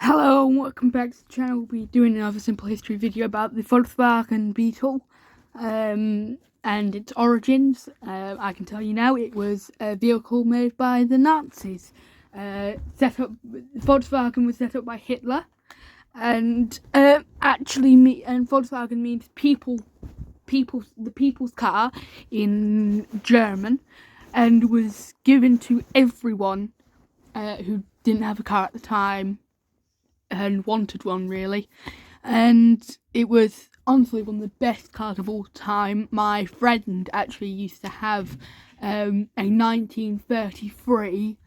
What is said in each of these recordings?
Hello and welcome back to the channel. We'll be doing another simple history video about the Volkswagen Beetle and its origins. I can tell you now, it was a vehicle made by the Nazis. Volkswagen was set up by Hitler, and Volkswagen means the people's car in German, and was given to everyone who didn't have a car at the time and wanted one, really. And it was honestly one of the best cars of all time. My friend actually used to have a 1933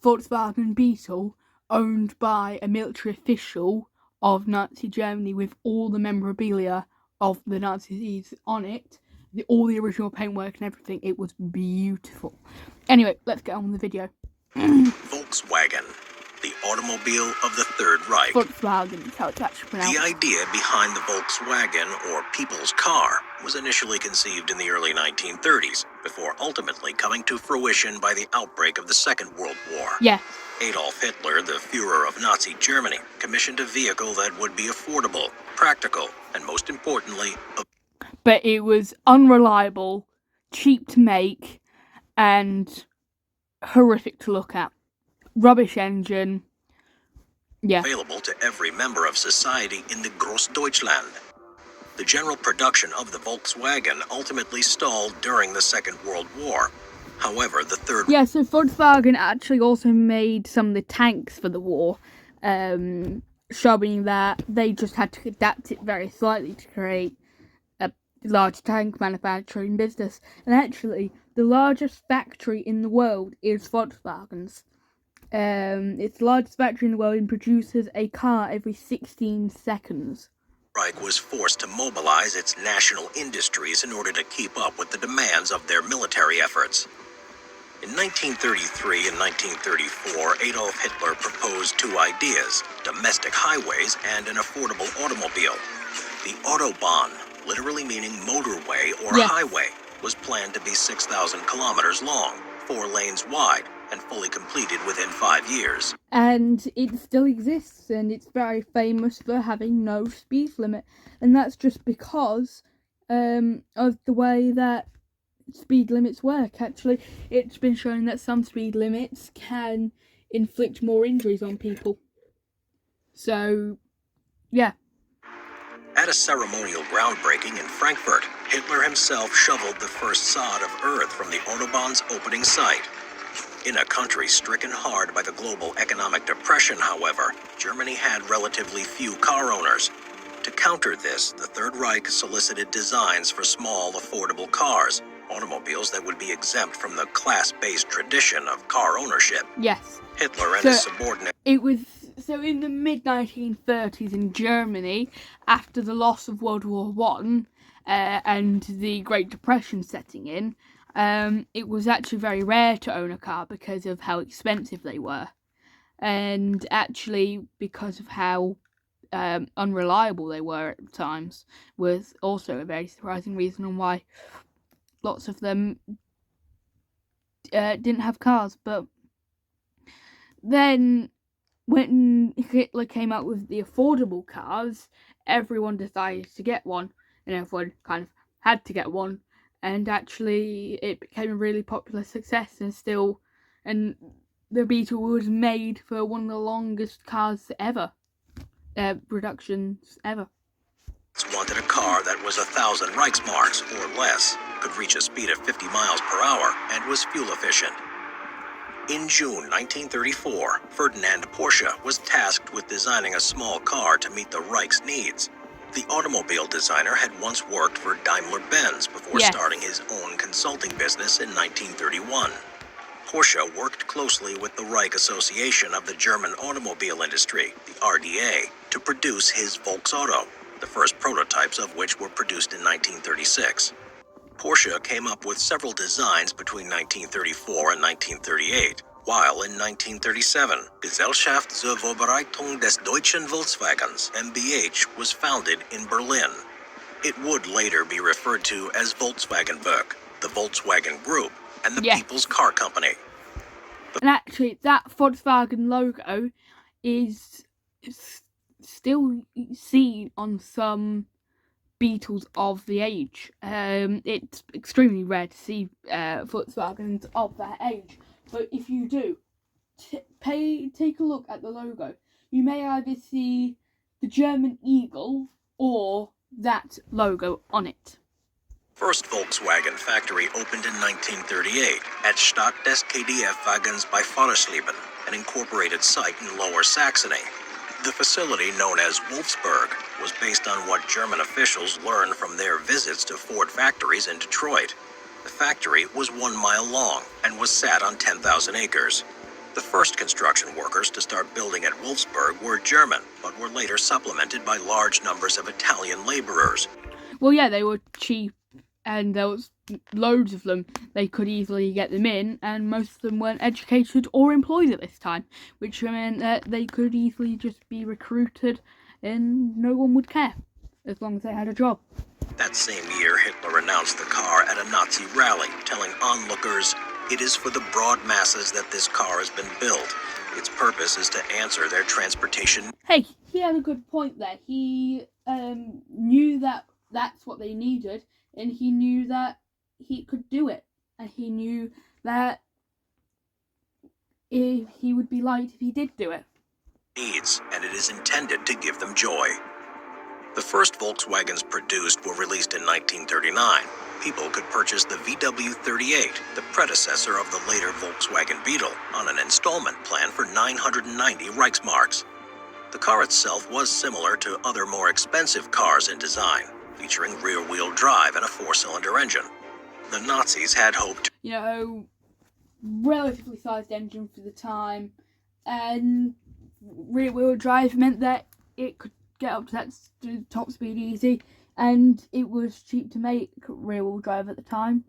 Volkswagen Beetle owned by a military official of Nazi Germany, with all the memorabilia of the Nazis on it, all the original paintwork and everything. It was beautiful. Anyway, let's get on with the video. Volkswagen, the automobile of the Third Reich. Volkswagen is how it's actually pronounced. The idea behind the Volkswagen, or people's car, was initially conceived in the early 1930s, before ultimately coming to fruition by the outbreak of the Second World War. Yeah. Adolf Hitler, the Führer of Nazi Germany, commissioned a vehicle that would be affordable, practical, and most importantly, but it was unreliable, cheap to make, and horrific to look at. Rubbish engine. Yeah. Available to every member of society in the Großdeutschland. The general production of the Volkswagen ultimately stalled during the Second World War. However, the third... Yeah, so Volkswagen actually also made some of the tanks for the war, showing that they just had to adapt it very slightly to create a large tank manufacturing business. And actually, the largest factory in the world is Volkswagen's. It's the largest factory in the world and produces a car every 16 seconds. Reich was forced to mobilize its national industries in order to keep up with the demands of their military efforts. In 1933 and 1934, Adolf Hitler proposed two ideas: domestic highways and an affordable automobile. The Autobahn, literally meaning motorway or highway, was planned to be 6,000 kilometers long, 4 lanes wide, and fully completed within 5 years. And it still exists, and it's very famous for having no speed limit. And that's just because of the way that speed limits work. Actually, it's been shown that some speed limits can inflict more injuries on people. So, yeah. At a ceremonial groundbreaking in Frankfurt, Hitler himself shoveled the first sod of earth from the Autobahn's opening site. In a country stricken hard by the global economic depression, however, Germany had relatively few car owners. To counter this, the Third Reich solicited designs for small, affordable cars, automobiles that would be exempt from the class-based tradition of car ownership. Yes. Hitler and his subordinates... So in the mid-1930s in Germany, after the loss of World War I and the Great Depression setting in, it was actually very rare to own a car because of how expensive they were. And actually, because of how unreliable they were at times, was also a very surprising reason on why lots of them didn't have cars. But then, when Hitler came out with the affordable cars, everyone decided to get one, and everyone kind of had to get one. And actually, it became a really popular success, and the Beetle was made for one of the longest cars ever, productions ever. Wanted a car that was 1,000 Reichsmarks or less, could reach a speed of 50 miles per hour, and was fuel efficient. In June 1934, Ferdinand Porsche was tasked with designing a small car to meet the Reich's needs. The automobile designer had once worked for Daimler-Benz before starting his own consulting business in 1931. Porsche worked closely with the Reich Association of the German automobile industry, the RDA, to produce his Volksauto, the first prototypes of which were produced in 1936. Porsche came up with several designs between 1934 and 1938, while in 1937, Gesellschaft zur Vorbereitung des Deutschen Volkswagens, GmbH, was founded in Berlin. It would later be referred to as Volkswagenwerk, the Volkswagen Group, and the People's Car Company. And actually, that Volkswagen logo is it's still seen on some beetles of the age. It's extremely rare to see Volkswagens of that age, but if you do, take a look at the logo. You may either see the German eagle or that logo on it. First Volkswagen factory opened in 1938 at Stadt des KDF-Wagens bei Fallersleben, an incorporated site in Lower Saxony. The facility, known as Wolfsburg, was based on what German officials learned from their visits to Ford factories in Detroit. The factory was 1 mile long and was sat on 10,000 acres. The first construction workers to start building at Wolfsburg were German, but were later supplemented by large numbers of Italian laborers. Well, yeah, they were cheap, and there was loads of them. They could easily get them in, and most of them weren't educated or employed at this time, which meant that they could easily just be recruited and no one would care, as long as they had a job. That same year, Hitler announced the car at a Nazi rally, telling onlookers, "It is for the broad masses that this car has been built. Its purpose is to answer their transportation." Hey, he had a good point there. He knew that that's what they needed, and he knew that he could do it, and he knew that he would be liked if he did do it. Needs, and it is intended to give them joy. The first Volkswagens produced were released in 1939. People could purchase the VW38, the predecessor of the later Volkswagen Beetle, on an installment plan for 990 Reichsmarks. The car itself was similar to other more expensive cars in design, featuring rear-wheel drive and a 4-cylinder engine. The Nazis had hoped, Relatively sized engine for the time, and rear-wheel drive meant that it could get up to that top speed easy, and it was cheap to make rear-wheel drive at the time,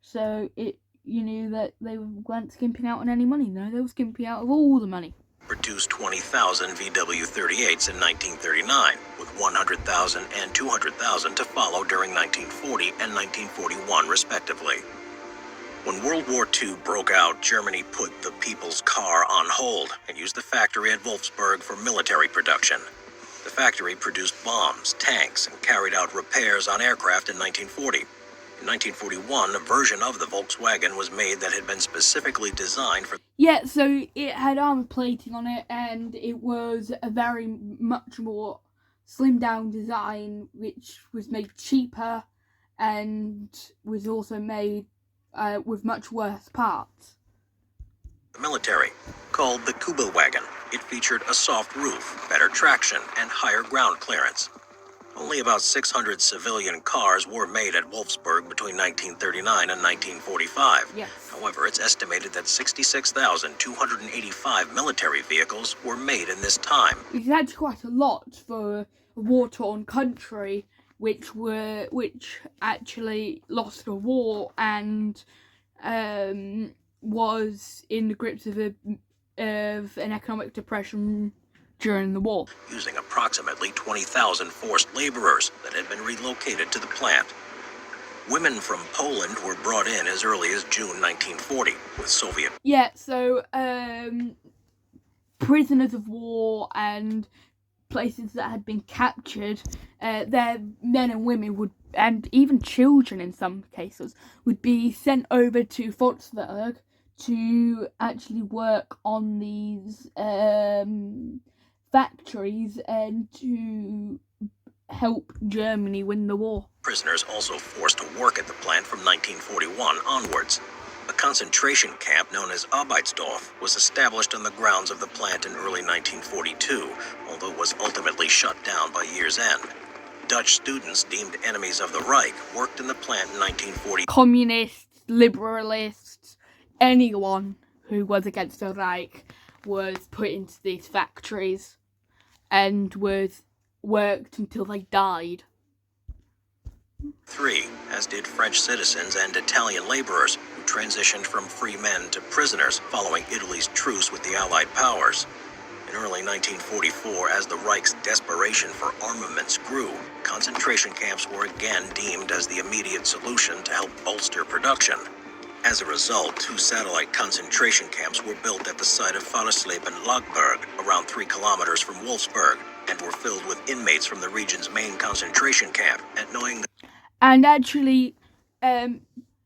so you knew that they weren't skimping out on any money. No, they were skimping out of all the money. produced 20,000 VW38s in 1939, with 100,000 and 200,000 to follow during 1940 and 1941, respectively. When World War II broke out, Germany put the people's car on hold and used the factory at Wolfsburg for military production. The factory produced bombs, tanks, and carried out repairs on aircraft in 1940. In 1941, a version of the Volkswagen was made that had been specifically designed for... Yeah, so it had armor plating on it, and it was a very much more slimmed down design, which was made cheaper and was also made with much worse parts. The military, called the Kubelwagen. It featured a soft roof, better traction, and higher ground clearance. Only about 600 civilian cars were made at Wolfsburg between 1939 and 1945. Yes. However, it's estimated that 66,285 military vehicles were made in this time. It's actually quite a lot for a war-torn country, which actually lost a war and was in the grips of an economic depression during the war. Using approximately 20,000 forced laborers that had been relocated to the plant. Women from Poland were brought in as early as June 1940 with Soviet... Yeah, so prisoners of war and places that had been captured, their men and women would, and even children in some cases, would be sent over to Volkswagen to actually work on these factories and to help Germany win the war. Prisoners also forced to work at the plant from 1941 onwards. A concentration camp known as Arbeitsdorf was established on the grounds of the plant in early 1942, although it was ultimately shut down by year's end. Dutch students deemed enemies of the Reich worked in the plant in 1940. Communists, liberalists, anyone who was against the Reich was put into these factories and was worked until they died. 3, as did French citizens and Italian laborers who transitioned from free men to prisoners following Italy's truce with the Allied powers. In early 1944, as the Reich's desperation for armaments grew, concentration camps were again deemed as the immediate solution to help bolster production. As a result, 2 satellite concentration camps were built at the site of Fallersleben Lagberg, around 3 kilometers from Wolfsburg, and were filled with inmates from the region's main concentration camp. And knowing that And actually,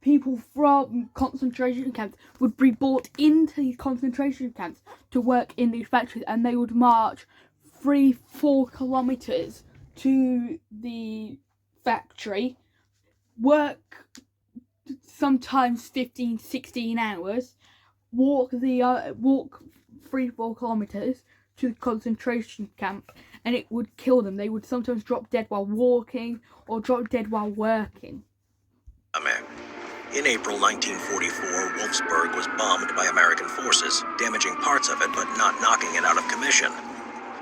people from concentration camps would be brought into these concentration camps to work in these factories, and they would march 3-4 kilometers to the factory, work sometimes 15-16 hours, walk 3-4 kilometers to the concentration camp, and it would kill them. They would sometimes drop dead while walking or drop dead while working. in April 1944, Wolfsburg was bombed by American forces, damaging parts of it but not knocking it out of commission.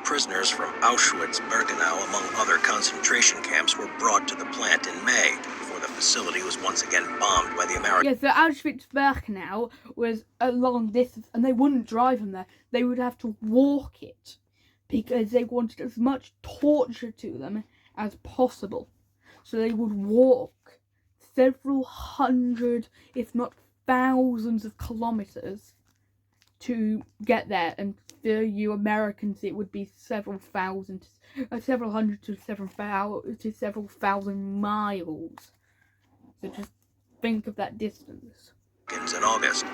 Prisoners from Auschwitz-Birkenau, among other concentration camps, were brought to the plant in May, before the facility was once again bombed by the Americans. Yeah, so Auschwitz-Birkenau was a long distance, and they wouldn't drive them there. They would have to walk it, because they wanted as much torture to them as possible. So they would walk several hundred, if not thousands of kilometers to get there, and for you Americans it would be several hundred to several thousand miles. So just think of that distance. In August.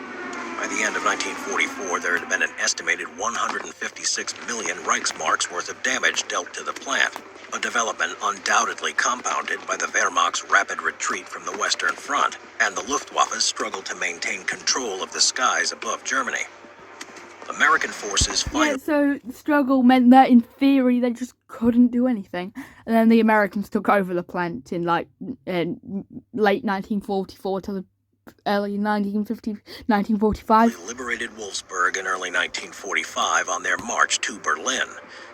By the end of 1944, there had been an estimated 156 million Reichsmarks worth of damage dealt to the plant, a development undoubtedly compounded by the Wehrmacht's rapid retreat from the Western Front and the Luftwaffe's struggle to maintain control of the skies above Germany. American forces Yeah, so the struggle meant that in theory they just couldn't do anything, and then the Americans took over the plant in late 1944 to the early 1945. liberated Wolfsburg in early 1945 on their march to Berlin.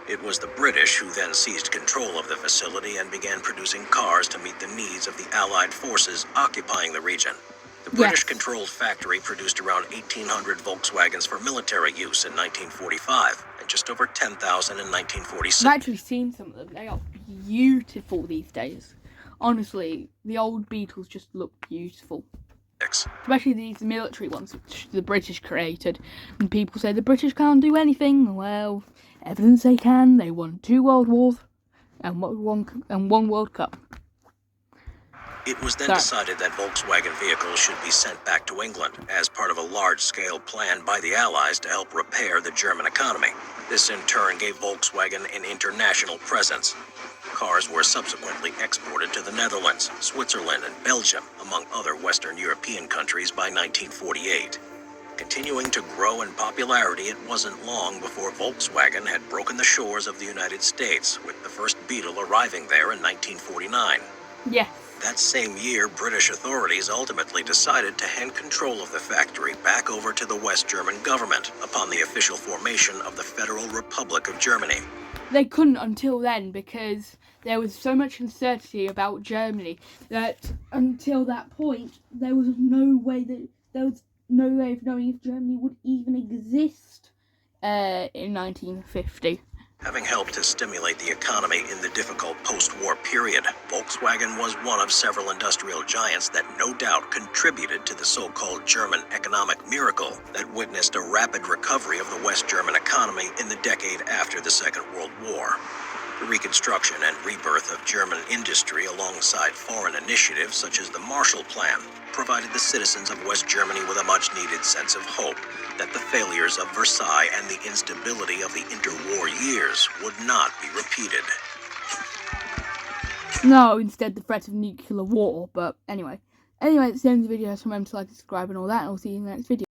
It was the British who then seized control of the facility and began producing cars to meet the needs of the Allied forces occupying the region. The British-controlled factory produced around 1,800 Volkswagens for military use in 1945, and just over 10,000 in 1946. I've actually seen some of them. They are beautiful these days. Honestly, the old Beetles just look beautiful. Especially these military ones, which the British created. And people say the British can't do anything. Well, evidence they can. They won 2 world wars and one World Cup. It was then decided that Volkswagen vehicles should be sent back to England as part of a large-scale plan by the Allies to help repair the German economy. This in turn gave Volkswagen an international presence. Cars were subsequently exported to the Netherlands, Switzerland, and Belgium, among other Western European countries by 1948. Continuing to grow in popularity, it wasn't long before Volkswagen had broken the shores of the United States, with the first Beetle arriving there in 1949. Yes. That same year, British authorities ultimately decided to hand control of the factory back over to the West German government upon the official formation of the Federal Republic of Germany. They couldn't until then, because there was so much uncertainty about Germany that until that point there was no way of knowing if Germany would even exist in 1950. Having helped to stimulate the economy in the difficult post-war period, Volkswagen was one of several industrial giants that no doubt contributed to the so-called German economic miracle that witnessed a rapid recovery of the West German economy in the decade after the Second World War. The reconstruction and rebirth of German industry alongside foreign initiatives such as the Marshall Plan provided the citizens of West Germany with a much-needed sense of hope that the failures of Versailles and the instability of the interwar years would not be repeated. No, instead the threat of nuclear war, but anyway. That's the end of the video, so remember to like, subscribe and all that, and I'll see you in the next video.